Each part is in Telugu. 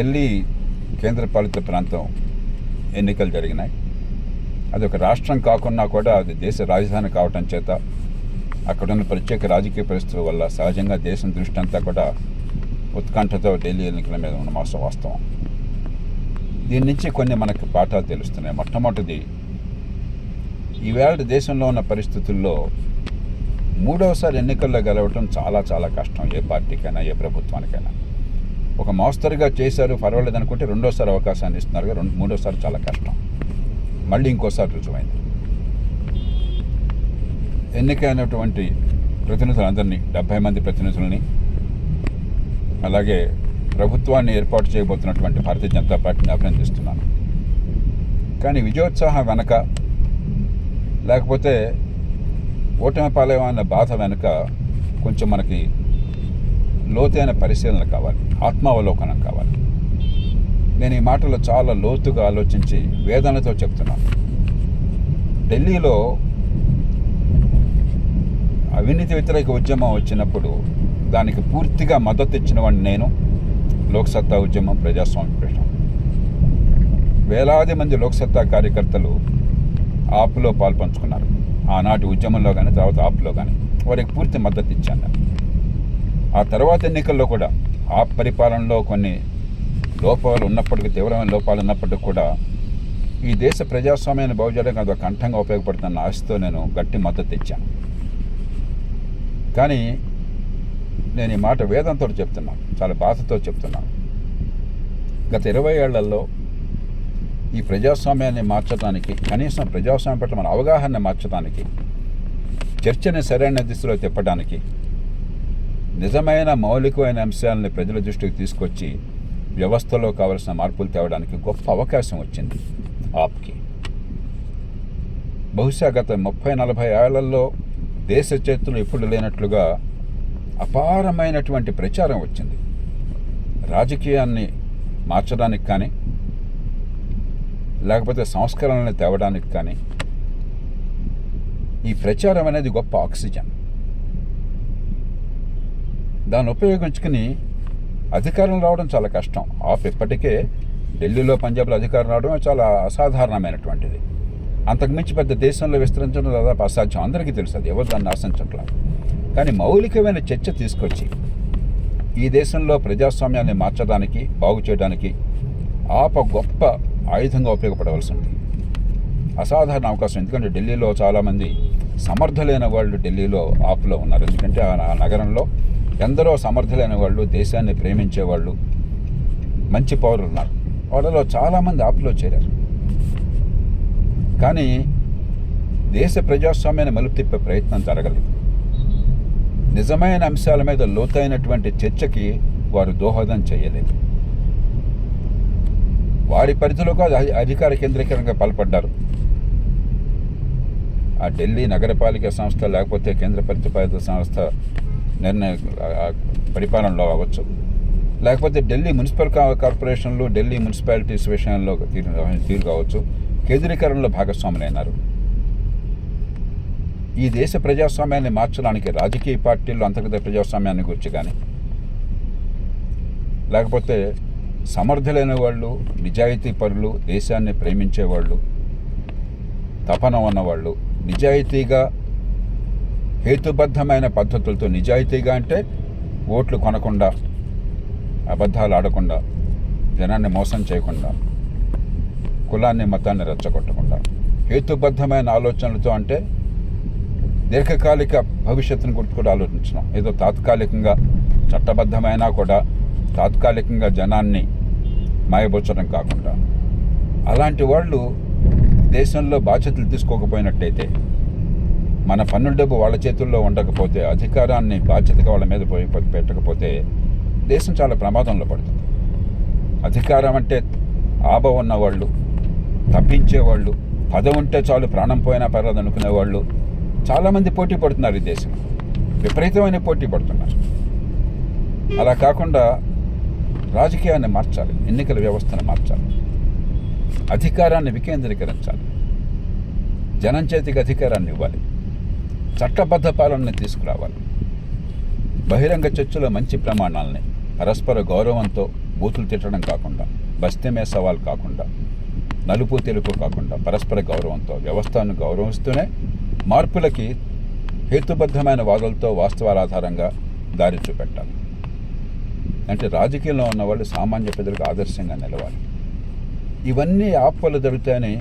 ఢిల్లీ కేంద్రపాలిత ప్రాంతం ఎన్నికలు జరిగినాయి. అది ఒక రాష్ట్రం కాకున్నా కూడా అది దేశ రాజధాని కావటం చేత అక్కడున్న ప్రత్యేక రాజకీయ పరిస్థితుల వల్ల సహజంగా దేశం దృష్టి అంతా కూడా ఉత్కంఠతో ఢిల్లీ ఎన్నికల మీద ఉన్న వాస్తవం. దీని నుంచి కొన్ని మనకు పాఠాలు తెలుస్తున్నాయి. మొట్టమొదటిది, ఈవేళ దేశంలో ఉన్న పరిస్థితుల్లో మూడవసారి ఎన్నికల్లో గెలవటం చాలా చాలా కష్టం. ఏ పార్టీకైనా ఏ ప్రభుత్వానికైనా. ఒక మోస్తరుగా చేశారు, పర్వాలేదు అనుకుంటే రెండోసారి అవకాశాన్ని ఇస్తున్నారు. మూడోసారి చాలా కష్టం. మళ్ళీ ఇంకోసారి రుజువైంది. ఎన్నికైనటువంటి ప్రతినిధులందరినీ, 70 మంది ప్రతినిధులని, అలాగే ప్రభుత్వాన్ని ఏర్పాటు చేయబోతున్నటువంటి భారతీయ జనతా పార్టీని అభినందిస్తున్నాను. కానీ విజయోత్సాహం వెనక, లేకపోతే ఓటమి పాలైన బాధ వెనుక కొంచెం మనకి లోతైన పరిశీలన కావాలి, ఆత్మావలోకనం కావాలి. నేను ఈ మాటలు చాలా లోతుగా ఆలోచించి వేదనతో చెప్తున్నాను. ఢిల్లీలో అవినీతి వ్యతిరేక ఉద్యమం వచ్చినప్పుడు దానికి పూర్తిగా మద్దతు ఇచ్చిన వాడిని నేను. లోక్సత్తా ఉద్యమం, ప్రజాస్వామ్య ప్రశ్న. వేలాది మంది లోక్సత్తా కార్యకర్తలు ఆప్లో పాల్పంచుకున్నారు. ఆనాటి ఉద్యమంలో కానీ తర్వాత ఆప్లో కానీ వారికి పూర్తి మద్దతు ఇచ్చాను. ఆ తర్వాత ఎన్నికల్లో కూడా ఆప్ పరిపాలనలో కొన్ని లోపాలు ఉన్నప్పటికీ, తీవ్రమైన లోపాలు ఉన్నప్పటికీ కూడా ఈ దేశ ప్రజాస్వామ్యాన్ని బాగు చేయడానికి అదొక కంఠంగా ఉపయోగపడుతున్న ఆశతో నేను గట్టి మద్దతు ఇచ్చాను. కానీ నేను ఈ మాట వేదంతో చెప్తున్నాను, చాలా బాధతో చెప్తున్నాను. గత 20 ఏళ్లలో ఈ ప్రజాస్వామ్యాన్ని మార్చడానికి, కనీసం ప్రజాస్వామ్యం పట్ల మన అవగాహన మార్చడానికి, చర్చని సరైన దిశలో తిప్పడానికి, నిజమైన మౌలికమైన అంశాలని ప్రజల దృష్టికి తీసుకొచ్చి వ్యవస్థలో కావలసిన మార్పులు తేవడానికి గొప్ప అవకాశం వచ్చింది ఆప్కి. బహుశా గత 30-40 ఏళ్లలో దేశ చరిత్రలో ఎప్పుడు లేనట్లుగా అపారమైనటువంటి ప్రచారం వచ్చింది. రాజకీయాన్ని మార్చడానికి కానీ, లేకపోతే సంస్కరణలను తేవడానికి కానీ ఈ ప్రచారం అనేది గొప్ప ఆక్సిజన్. దాన్ని ఉపయోగించుకుని అధికారం రావడం చాలా కష్టం. ఆప్ ఇప్పటికే ఢిల్లీలో, పంజాబ్లో అధికారం రావడం చాలా అసాధారణమైనటువంటిది. అంతకుమించి పెద్ద దేశంలో విస్తరించడం దాదాపు అసాధ్యం. అందరికీ తెలుసు, అది ఎవరు దాన్ని ఆశించట్లేదు. కానీ మౌలికమైన చర్చ తీసుకొచ్చి ఈ దేశంలో ప్రజాస్వామ్యాన్ని మార్చడానికి, బాగు చేయడానికి ఆప్ గొప్ప ఆయుధంగా ఉపయోగపడవలసి ఉంది. అసాధారణ అవకాశం. ఎందుకంటే ఢిల్లీలో చాలామంది సమర్థులైన వాళ్ళు ఢిల్లీలో ఆప్లో ఉన్నారు. ఎందుకంటే ఆ నగరంలో ఎందరో సమర్థులైన వాళ్ళు, దేశాన్ని ప్రేమించేవాళ్ళు, మంచి పౌరులు ఉన్నారు. వాళ్ళలో చాలామంది ఆప్లో చేరారు. కానీ దేశ ప్రజాస్వామ్యాన్ని మలుపు తిప్పే ప్రయత్నం జరగలేదు. నిజమైన అంశాల మీద లోతైనటువంటి చర్చకి వారు దోహదం చేయలేదు. వారి పరిధిలోకి అధికార కేంద్రీకరణగా పాల్పడ్డారు. ఆ ఢిల్లీ నగరపాలిక సంస్థ, లేకపోతే కేంద్ర పరిపాలిత సంస్థ నిర్ణయ పరిపాలనలో అవ్వచ్చు, లేకపోతే ఢిల్లీ మున్సిపల్ కార్పొరేషన్లు, ఢిల్లీ మున్సిపాలిటీస్ విషయంలో తీరు కావచ్చు, కేంద్రీకరణలో భాగస్వాములైనారు. ఈ దేశ ప్రజాస్వామ్యాన్ని మార్చడానికి రాజకీయ పార్టీలు అంతర్గత ప్రజాస్వామ్యాన్ని గురించి కానీ, లేకపోతే సమర్థులైన వాళ్ళు, నిజాయితీ పరులు, దేశాన్ని ప్రేమించేవాళ్ళు, తపన ఉన్నవాళ్ళు, నిజాయితీగా హేతుబద్ధమైన పద్ధతులతో, నిజాయితీగా అంటే ఓట్లు కొనకుండా, అబద్ధాలు ఆడకుండా, జనాన్ని మోసం చేయకుండా, కులాన్ని మతాన్ని రెచ్చగొట్టకుండా, హేతుబద్ధమైన ఆలోచనలతో అంటే దీర్ఘకాలిక భవిష్యత్తును గురించి కూడా ఆలోచించడం. ఏదో తాత్కాలికంగా చట్టబద్ధమైనా కూడా తాత్కాలికంగా జనాన్ని మాయబోచడం కాకుండా, అలాంటి వాళ్ళు దేశంలో బాధ్యతలు తీసుకోకపోయినట్టయితే, మన పన్నుల డబ్బు వాళ్ళ చేతుల్లో ఉండకపోతే, అధికారాన్ని బాధ్యతగా వాళ్ళ మీద పెట్టకపోతే దేశం చాలా ప్రమాదంలో పడుతుంది. అధికారం అంటే ఆబ ఉన్నవాళ్ళు, తప్పించేవాళ్ళు, పదవి ఉంటే చాలు ప్రాణం పోయినా పర్వాలేదు అనుకునేవాళ్ళు చాలామంది పోటీ పడుతున్నారు. ఈ దేశం విపరీతమైన పోటీ పడుతున్నారు. అలా కాకుండా రాజకీయాన్ని మార్చాలి, ఎన్నికల వ్యవస్థను మార్చాలి, అధికారాన్ని వికేంద్రీకరించాలి, జనం చేతికి అధికారాన్ని ఇవ్వాలి, చట్టబద్ధ పాలనని తీసుకురావాలి, బహిరంగ చర్చలో మంచి ప్రమాణాలని, పరస్పర గౌరవంతో బూతులు తిట్టడం కాకుండా, బస్తీమే సవాల్ కాకుండా, నలుపు తెలుపు కాకుండా పరస్పర గౌరవంతో వ్యవస్థను గౌరవిస్తూనే మార్పులకి హేతుబద్ధమైన వాదనలతో వాస్తవాల ఆధారంగా దారి చూపెట్టాలి. అంటే రాజకీయంలో ఉన్న వాళ్ళు సామాన్య ప్రజలకు ఆదర్శంగా నిలవాలి. ఇవన్నీ ఆపలు జరుగుతాయని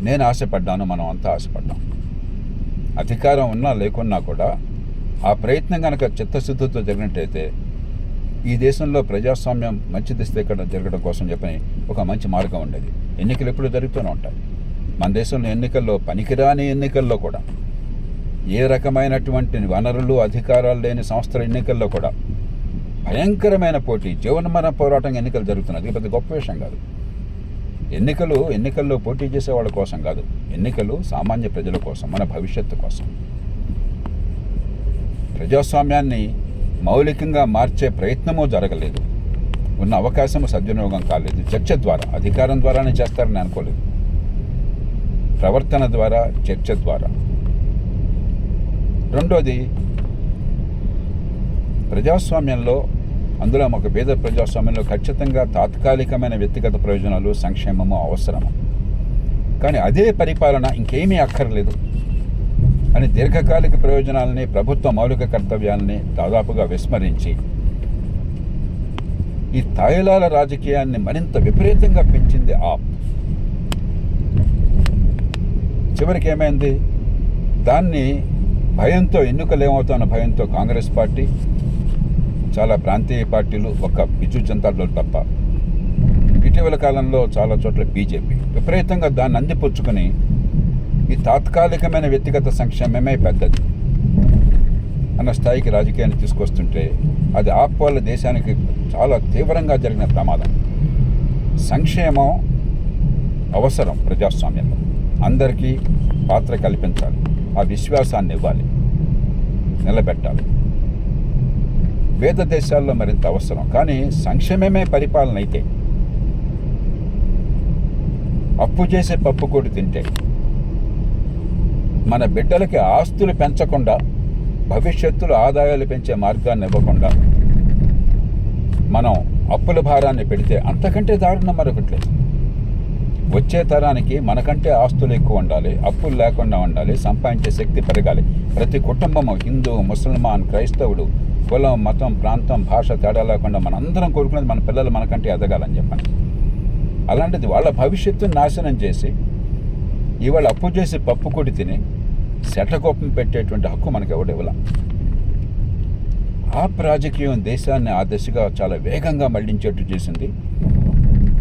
నేను ఆశపడ్డాను, మనం అంతా ఆశపడ్డాం. అధికారం ఉన్నా లేకున్నా కూడా ఆ ప్రయత్నం కనుక చిత్తశుద్ధితో జరిగినట్టయితే ఈ దేశంలో ప్రజాస్వామ్యం మంచి దిశ జరగడం కోసం చెప్పని ఒక మంచి మార్గం ఉండేది. ఎన్నికలు ఎప్పుడు జరుగుతూనే ఉంటాయి. మన దేశంలో ఎన్నికల్లో, పనికిరాని ఎన్నికల్లో కూడా, ఏ రకమైనటువంటి వనరులు అధికారాలు లేని సంస్థల ఎన్నికల్లో కూడా భయంకరమైన పోటీ, జీవనమరణ పోరాటం ఎన్నికలు జరుగుతున్నది. పెద్ద గొప్ప విషయం కాదు. ఎన్నికల్లో పోటీ చేసే వాళ్ళ కోసం కాదు, ఎన్నికలు సామాన్య ప్రజల కోసం, మన భవిష్యత్తు కోసం. ప్రజాస్వామ్యాన్ని మౌలికంగా మార్చే ప్రయత్నమూ జరగలేదు. ఉన్న అవకాశము సద్వినియోగం కాలేదు. చర్చ ద్వారా, అధికారం ద్వారానే చేస్తారని అనుకోలేదు. ప్రవర్తన ద్వారా, చర్చ ద్వారా. రెండోది, ప్రజాస్వామ్యంలో, అందులో ఒక పేద ప్రజాస్వామ్యంలో ఖచ్చితంగా తాత్కాలికమైన వ్యక్తిగత ప్రయోజనాలు, సంక్షేమము అవసరము. కానీ అదే పరిపాలన ఇంకేమీ అక్కర్లేదు అని దీర్ఘకాలిక ప్రయోజనాలని, ప్రభుత్వ మౌలిక కర్తవ్యాలని దాదాపుగా విస్మరించి ఈ తాయిలాల రాజకీయాన్ని మరింత విపరీతంగా పెంచింది ఆప్. చివరికి ఏమైంది? దాన్ని భయంతో, ఎన్నికలు ఏమవుతామన్న భయంతో కాంగ్రెస్ పార్టీ, చాలా ప్రాంతీయ పార్టీలు, ఒక బిజు జనతా దళ్ తప్ప, ఇటీవల కాలంలో చాలా చోట్ల బీజేపీ విపరీతంగా దాన్ని అందిపుచ్చుకొని ఈ తాత్కాలికమైన వ్యక్తిగత సంక్షేమమే పెద్దది అన్న స్థాయికి రాజకీయాన్ని తీసుకొస్తుంటే అది ఆప్ వల్ల దేశానికి చాలా తీవ్రంగా జరిగిన ప్రమాదం. సంక్షేమం అవసరం ప్రజాస్వామ్యంలో, అందరికీ పాత్ర కల్పించాలి, ఆ విశ్వాసాన్ని ఇవ్వాలి, నిలబెట్టాలి. పేద దేశాల్లో మరింత అవసరం. కానీ సంక్షేమమే పరిపాలన అయితే, అప్పు చేసే పప్పు కూడా తింటే, మన బిడ్డలకి ఆస్తులు పెంచకుండా, భవిష్యత్తులో ఆదాయాలు పెంచే మార్గాన్ని ఇవ్వకుండా మనం అప్పుల భారాన్ని పెడితే అంతకంటే దారుణం మరొకట్లేదు. వచ్చే తరానికి మనకంటే ఆస్తులు ఎక్కువ ఉండాలి, అప్పులు లేకుండా ఉండాలి, సంపాదించే శక్తి పెరగాలి. ప్రతి కుటుంబము, హిందూ, ముసల్మాన్, క్రైస్తవుడు, కులం, మతం, ప్రాంతం, భాష తేడా లేకుండా మనందరం కోరుకునేది మన పిల్లలు మనకంటే ఎదగాలని చెప్పండి. అలాంటిది వాళ్ళ భవిష్యత్తును నాశనం చేసి ఇవాళ అప్పు చేసి పప్పు కొడి తిని శటకోపం పెట్టేటువంటి హక్కు మనకు ఎవడు ఇవ్వాల. ఆప్ రాజకీయం దేశాన్ని ఆ దిశగా చాలా వేగంగా మళ్లించేట్టు చేసింది.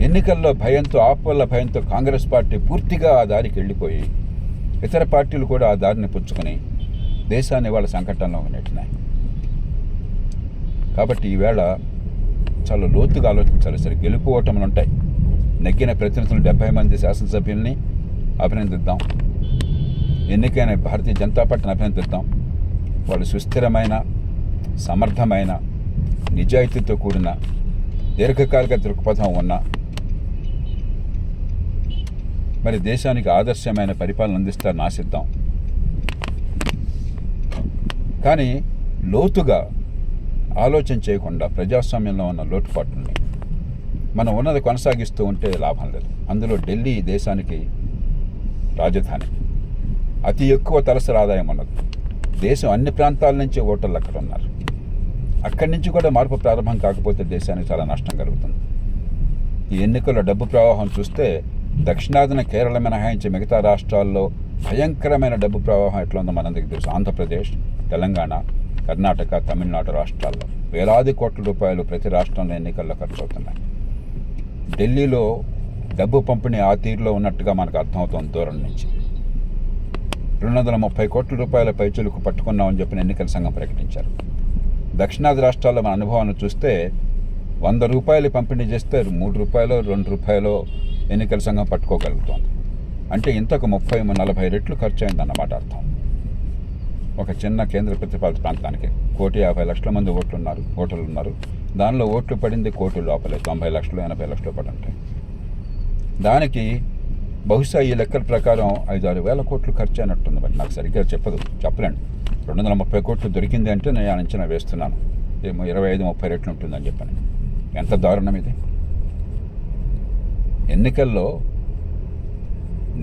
ఎన్నికల్లో భయంతో, ఆప్ వల్ల భయంతో కాంగ్రెస్ పార్టీ పూర్తిగా ఆ దారికి వెళ్ళిపోయి ఇతర పార్టీలు కూడా ఆ దారిని పుచ్చుకొని దేశాన్ని వాళ్ళ సంకటంలో నెట్టినాయి. కాబట్టి ఈవేళ చాలా లోతుగా ఆలోచించాలి. సరే, గెలుపు ఓటములు ఉంటాయి. నెగ్గిన ప్రతినిధులు 70 మంది శాసనసభ్యుల్ని అభినందిద్దాం, ఎన్నికైన భారతీయ జనతా పార్టీని అభినందిద్దాం. వాళ్ళు సుస్థిరమైన, సమర్థమైన, నిజాయితీతో కూడిన, దీర్ఘకాలిక దృక్పథం ఉన్న, మరి దేశానికి ఆదర్శమైన పరిపాలన అందిస్తారని ఆశిద్దాం. కానీ లోతుగా ఆలోచన చేయకుండా ప్రజాస్వామ్యంలో ఉన్న లోటుపాట్లని మనం ఉన్నది కొనసాగిస్తూ ఉంటే లాభం లేదు. అందులో ఢిల్లీ దేశానికి రాజధాని, అతి ఎక్కువ తలసరి ఆదాయం ఉన్నది. దేశం అన్ని ప్రాంతాల నుంచి ఓటర్లు అక్కడ ఉన్నారు. అక్కడి నుంచి కూడా మార్పు ప్రారంభం కాకపోతే దేశానికి చాలా నష్టం కలుగుతుంది. ఈ ఎన్నికల్లో డబ్బు ప్రవాహం చూస్తే దక్షిణాదిన కేరళ మినహాయించి మిగతా రాష్ట్రాల్లో భయంకరమైన డబ్బు ప్రవాహం ఎట్లా ఉందో మనందరికీ తెలుసు. ఆంధ్రప్రదేశ్, తెలంగాణ, కర్ణాటక, తమిళనాడు రాష్ట్రాల్లో వేలాది కోట్ల రూపాయలు ప్రతి రాష్ట్రంలో ఎన్నికల్లో ఖర్చు అవుతున్నాయి. ఢిల్లీలో డబ్బు పంపిణీ ఆ తీరులో ఉన్నట్టుగా మనకు అర్థమవుతుంది దూరం నుంచి. 230 కోట్ల రూపాయల పైచులకు పట్టుకున్నామని చెప్పిన ఎన్నికల సంఘం ప్రకటించారు. దక్షిణాది రాష్ట్రాల్లో మన అనుభవాన్ని చూస్తే 100 రూపాయలు పంపిణీ చేస్తే 3 రూపాయలు 2 రూపాయలు ఎన్నికల సంఘం పట్టుకోగలుగుతోంది. అంటే ఇంతకు 30-40 రెట్లు ఖర్చు అయిందన్నమాట అర్థం. ఒక చిన్న కేంద్ర ప్రతిపాదిత ప్రాంతానికి 1,50,00,000 మంది ఓటర్లు ఉన్నారు. దానిలో ఓట్లు పడింది కోటి లోపలే, 90 లక్షలు 80 లక్షలు పడి ఉంటాయి. దానికి బహుశా ఈ లెక్కల ప్రకారం 5-6 వేల కోట్లు ఖర్చు అయినట్టుంది. మరి నాకు సరిగ్గా చెప్పలేండి. 230 కోట్లు దొరికింది అంటే నేను అంచనా వేస్తున్నాను 25-30 రెట్లు ఉంటుందని చెప్పని. ఎంత దారుణం ఇది. ఎన్నికల్లో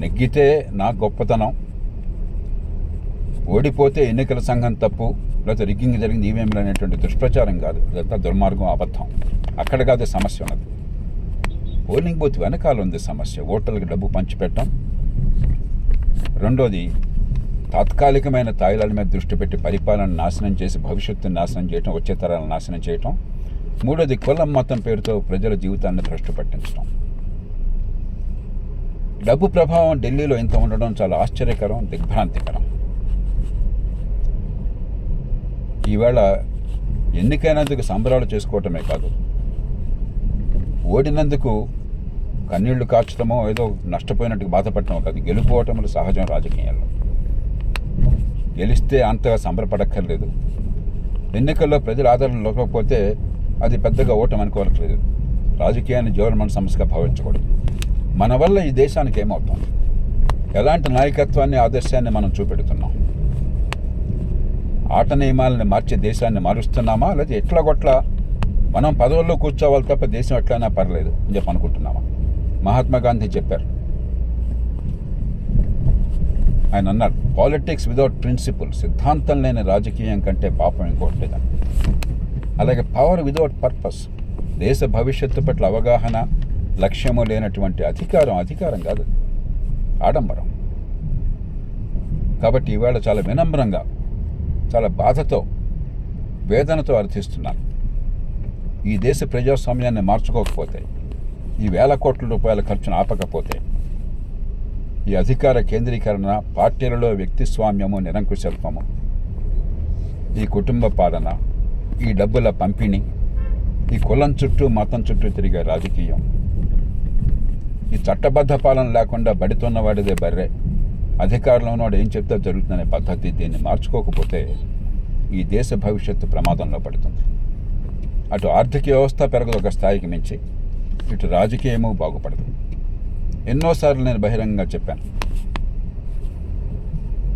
నెగ్గితే నా గొప్పతనం, ఓడిపోతే ఎన్నికల సంఘం తప్పు, లేకపోతే రిగ్గింగ్ జరిగింది ఈవీఎంలు అనేటువంటి దుష్ప్రచారం కాదు, ఇదంతా దుర్మార్గం, అబద్ధం. అక్కడ కాదు సమస్య ఉన్నది. పోలింగ్ బూత్ వెనకాల ఉంది సమస్య. ఓటర్లకు డబ్బు పంచిపెట్టడం. రెండోది, తాత్కాలికమైన తాయిలాల మీద దృష్టి పెట్టి పరిపాలన నాశనం చేసి భవిష్యత్తును నాశనం చేయటం, వచ్చే తరాలను నాశనం చేయటం. మూడోది, కులం మతం పేరుతో ప్రజల జీవితాన్ని భ్రష్టు పట్టించడం. డబ్బు ప్రభావం ఢిల్లీలో ఇంత ఉండడం చాలా ఆశ్చర్యకరం, దిగ్భ్రాంతికరం. ఈవేళ ఎన్నికైనందుకు సంబరాలు చేసుకోవటమే కాదు, ఓడినందుకు కన్నీళ్లు కార్చడమో ఏదో నష్టపోయినట్టుగా బాధపడటమో కాదు. గెలుపోవటములు సహజం రాజకీయాల్లో. గెలిస్తే అంతగా సంబరపడక్కర్లేదు. ఎన్నికల్లో ప్రజల ఆదరణ లేకపోతే అది పెద్దగా ఓటమి అనుకోవట్లేదు. రాజకీయాన్ని జీవనమైన సమస్యగా భావించకూడదు. మన వల్ల ఈ దేశానికి ఏమవుతుంది, ఎలాంటి నాయకత్వాన్ని ఆదర్శాన్ని మనం చూపెడుతున్నాం? ఆట నియమాలని మార్చే దేశాన్ని మారుస్తున్నామా, లేదా ఎట్లా కొట్లా మనం పదవుల్లో కూర్చోవాలి తప్ప దేశం ఎట్లయినా పర్లేదు అని చెప్పి అనుకుంటున్నామా? మహాత్మా గాంధీ చెప్పారు. ఆయన అన్నారు, పాలిటిక్స్ వితౌట్ ప్రిన్సిపల్, సిద్ధాంతం లేని రాజకీయం కంటే పాపం ఇంకోటి లేదని. అలాగే పవర్ వితౌట్ పర్పస్, దేశ భవిష్యత్తు పట్ల అవగాహన, లక్ష్యము లేనటువంటి అధికారం కాదు, ఆడంబరం. కాబట్టి ఈవేళ చాలా వినమ్రంగా, చాలా బాధతో, వేదనతో అర్థిస్తున్నాను. ఈ దేశ ప్రజాస్వామ్యాన్ని మార్చుకోకపోతే, ఈ వేల కోట్ల రూపాయల ఖర్చును ఆపకపోతే, ఈ అధికార కేంద్రీకరణ, పార్టీలలో వ్యక్తిస్వామ్యము, నిరంకుశత్వము, ఈ కుటుంబ పాలన, ఈ డబ్బుల పంపిణీ, ఈ కులం చుట్టూ మతం చుట్టూ తిరిగే రాజకీయం, ఈ చట్టబద్ధ పాలన లేకుండా బడితున్నవాడిదే బర్రె, అధికారంలో ఉన్నవాడు ఏం చెప్తే జరుగుతుందనే పద్ధతి, దీన్ని మార్చుకోకపోతే ఈ దేశ భవిష్యత్తు ప్రమాదంలో పడుతుంది. అటు ఆర్థిక వ్యవస్థ పెరగదు ఒక స్థాయికి మించి, ఇటు రాజకీయము బాగుపడదు. ఎన్నోసార్లు నేను బహిరంగంగా చెప్పాను,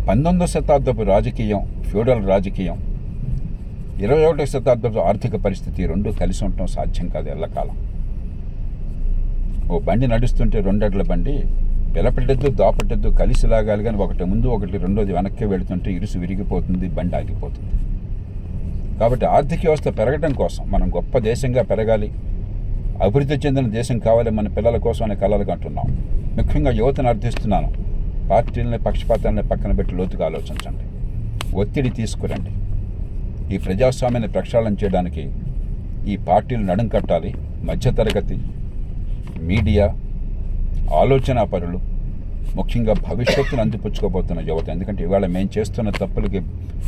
19వ శతాబ్దపు రాజకీయం, ఫ్యూడల్ రాజకీయం, 21వ శతాబ్దపు ఆర్థిక పరిస్థితి రెండూ కలిసి ఉండటం సాధ్యం కాదు ఎల్లకాలం. ఓ బండి నడుస్తుంటే రెండెడ్ల బండి పిలపెట్టద్దు, దాపట్టద్దు, కలిసి లాగాలి. కానీ ఒకటి ముందు ఒకటి రెండోది వెనక్కి వెళుతుంటే ఇరుసు విరిగిపోతుంది, బండి ఆగిపోతుంది. కాబట్టి ఆర్థిక వ్యవస్థ పెరగడం కోసం, మనం గొప్ప దేశంగా పెరగాలి, అభివృద్ధి చెందిన దేశం కావాలి మన పిల్లల కోసం అనే కలలుగా అంటున్నాం. ముఖ్యంగా యువతను అర్థిస్తున్నాను, పార్టీలని, పక్షపాతాలని పక్కన పెట్టి లోతుగా ఆలోచించండి, ఒత్తిడి తీసుకురండి. ఈ ప్రజాస్వామ్యాన్ని ప్రక్షాళన చేయడానికి ఈ పార్టీలు నడుం కట్టాలి. మధ్యతరగతి, మీడియా, ఆలోచనా పరులు, ముఖ్యంగా భవిష్యత్తును అందిపుచ్చుకోబోతున్న యువత. ఎందుకంటే ఇవాళ మేము చేస్తున్న తప్పులకి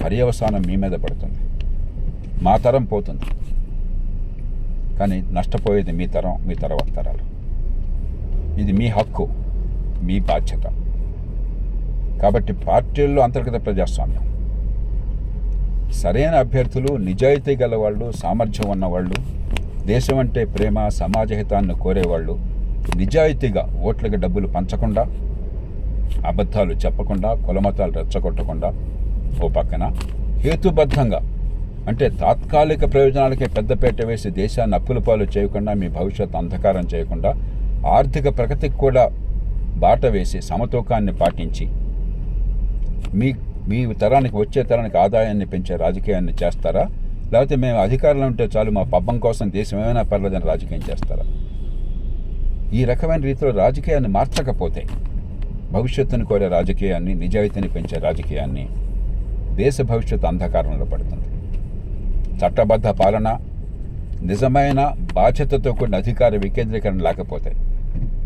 పర్యవసానం మీ మీద పడుతుంది. మా తరం పోతుంది, కానీ నష్టపోయేది మీ తరం, మీ తర్వాత తరాలు. ఇది మీ హక్కు, మీ బాధ్యత. కాబట్టి పార్టీల్లో అంతర్గత ప్రజాస్వామ్యం, సరైన అభ్యర్థులు, నిజాయితీ గలవాళ్ళు, సామర్థ్యం ఉన్నవాళ్ళు, దేశం అంటే ప్రేమ, సమాజహితాన్ని కోరేవాళ్ళు, నిజాయితీగా ఓట్లకి డబ్బులు పంచకుండా, అబద్ధాలు చెప్పకుండా, కులమతాలు రెచ్చగొట్టకుండా, ఓ పక్కన హేతుబద్ధంగా, అంటే తాత్కాలిక ప్రయోజనాలకే పెద్దపేట వేసి దేశాన్ని అప్పుల పాలు చేయకుండా, మీ భవిష్యత్తు అంధకారం చేయకుండా, ఆర్థిక ప్రగతికి కూడా బాట వేసి సమతూకాన్ని పాటించి మీ తరానికి, వచ్చే తరానికి ఆదాయాన్ని పెంచే రాజకీయాన్ని చేస్తారా? లేకపోతే మేము అధికారంలో ఉంటే చాలు, మా పబ్బం కోసం దేశం ఏమైనా పర్లేదని రాజకీయం చేస్తారా? ఈ రకమైన రీతిలో రాజకీయాన్ని మార్చకపోతే, భవిష్యత్తును కోరే రాజకీయాన్ని, నిజాయితీని పెంచే రాజకీయాన్ని, దేశ భవిష్యత్తు అంధకారంలో పడుతుంది. చట్టబద్ధ పాలన, నిజమైన బాధ్యతతో కూడిన అధికార వికేంద్రీకరణ లేకపోతే,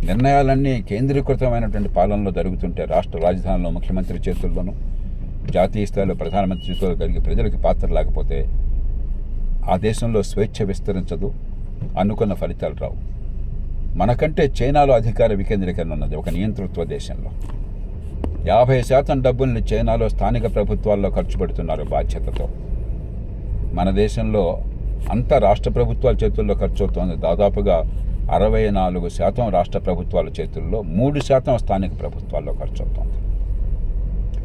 నిర్ణయాలన్నీ కేంద్రీకృతమైనటువంటి పాలనలో జరుగుతుంటే, రాష్ట్ర రాజధానిలో ముఖ్యమంత్రి చేతుల్లోనూ, జాతీయ స్థాయిలో ప్రధానమంత్రి చేతుల్లో కలిగి ప్రజలకు పాత్ర లేకపోతే ఆ దేశంలో స్వేచ్ఛ విస్తరించదు, అనుకున్న ఫలితాలు రావు. మనకంటే చైనాలో అధికార వికేంద్రీకరణ ఉన్నది, ఒక నియంతృత్వ దేశంలో. 50% డబ్బుల్ని చైనాలో స్థానిక ప్రభుత్వాల్లో ఖర్చు పెడుతున్నారు బాధ్యతతో. మన దేశంలో అంతా రాష్ట్ర ప్రభుత్వాల చేతుల్లో ఖర్చు అవుతోంది. దాదాపుగా 64% రాష్ట్ర ప్రభుత్వాల చేతుల్లో, 3% స్థానిక ప్రభుత్వాల్లో ఖర్చు అవుతోంది.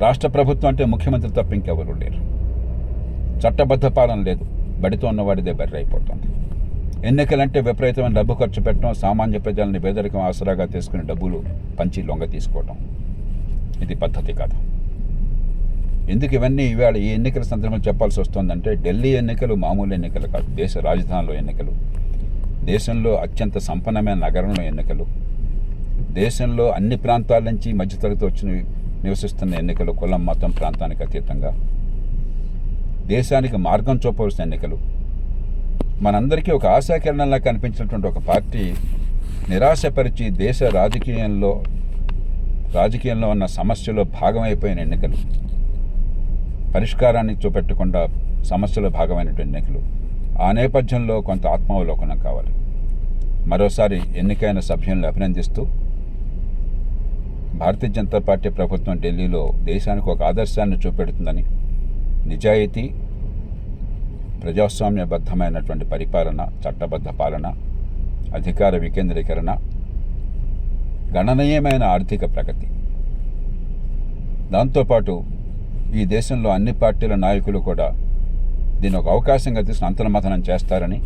రాష్ట్ర ప్రభుత్వం అంటే ముఖ్యమంత్రి తప్ప ఇంకెవరూ లేరు. చట్టబద్ధ పాలన లేదు, బడితో ఉన్నవాడిదే బర్రె అయిపోతుంది. ఎన్నికలంటే విపరీతమైన డబ్బు ఖర్చు పెట్టడం, సామాన్య ప్రజల్ని పేదరికం ఆసరాగా తీసుకుని డబ్బులు పంచి లొంగ తీసుకోవటం, ఇది పద్ధతి కాదు. ఎందుకు ఇవన్నీ ఇవాళ ఈ ఎన్నికల సందర్భంగా చెప్పాల్సి వస్తుందంటే, ఢిల్లీ ఎన్నికలు మామూలు ఎన్నికలు కాదు, దేశ రాజధానిలో ఎన్నికలు, దేశంలో అత్యంత సంపన్నమైన నగరంలో ఎన్నికలు, దేశంలో అన్ని ప్రాంతాల నుంచి మధ్యతరగతి వచ్చి నివసిస్తున్న ఎన్నికలు, కులం మతం ప్రాంతానికి అతీతంగా దేశానికి మార్గం చూపవలసిన ఎన్నికలు. మనందరికీ ఒక ఆశాకిరణంలా కనిపించినటువంటి ఒక పార్టీ నిరాశపరిచి దేశ రాజకీయంలో ఉన్న సమస్యలో భాగమైపోయిన ఎన్నికలు, పరిష్కారాన్ని చూపెట్టకుండా సమస్యలో భాగమైనటువంటి ఎన్నికలు. ఆ నేపథ్యంలో కొంత ఆత్మావలోకనం కావాలి. మరోసారి ఎన్నికైన సభ్యులను అభినందిస్తూ, భారతీయ జనతా పార్టీ ప్రభుత్వం ఢిల్లీలో దేశానికి ఒక ఆదర్శాన్ని చూపెడుతుందని, నిజాయితీ, ప్రజాస్వామ్యబద్ధమైనటువంటి పరిపాలన, చట్టబద్ధ పాలన, అధికార వికేంద్రీకరణ, గణనీయమైన ఆర్థిక ప్రగతి, దాంతోపాటు ఈ దేశంలో అన్ని పార్టీల నాయకులు కూడా దీని ఒక అవకాశంగా తీసుకుని అంతర్మథనం చేస్తారని,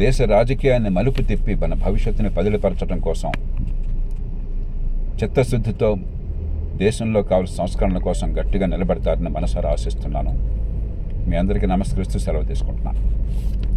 దేశ రాజకీయాన్ని మలుపు తిప్పి మన భవిష్యత్తుని పదిలపరచడం కోసం చిత్తశుద్ధితో దేశంలో కావాల్సిన సంస్కరణల కోసం గట్టిగా నిలబడతారని మనసారా ఆశిస్తున్నాను. మీ అందరికీ నమస్కరిస్తూ సెలవు తీసుకుంటున్నాను.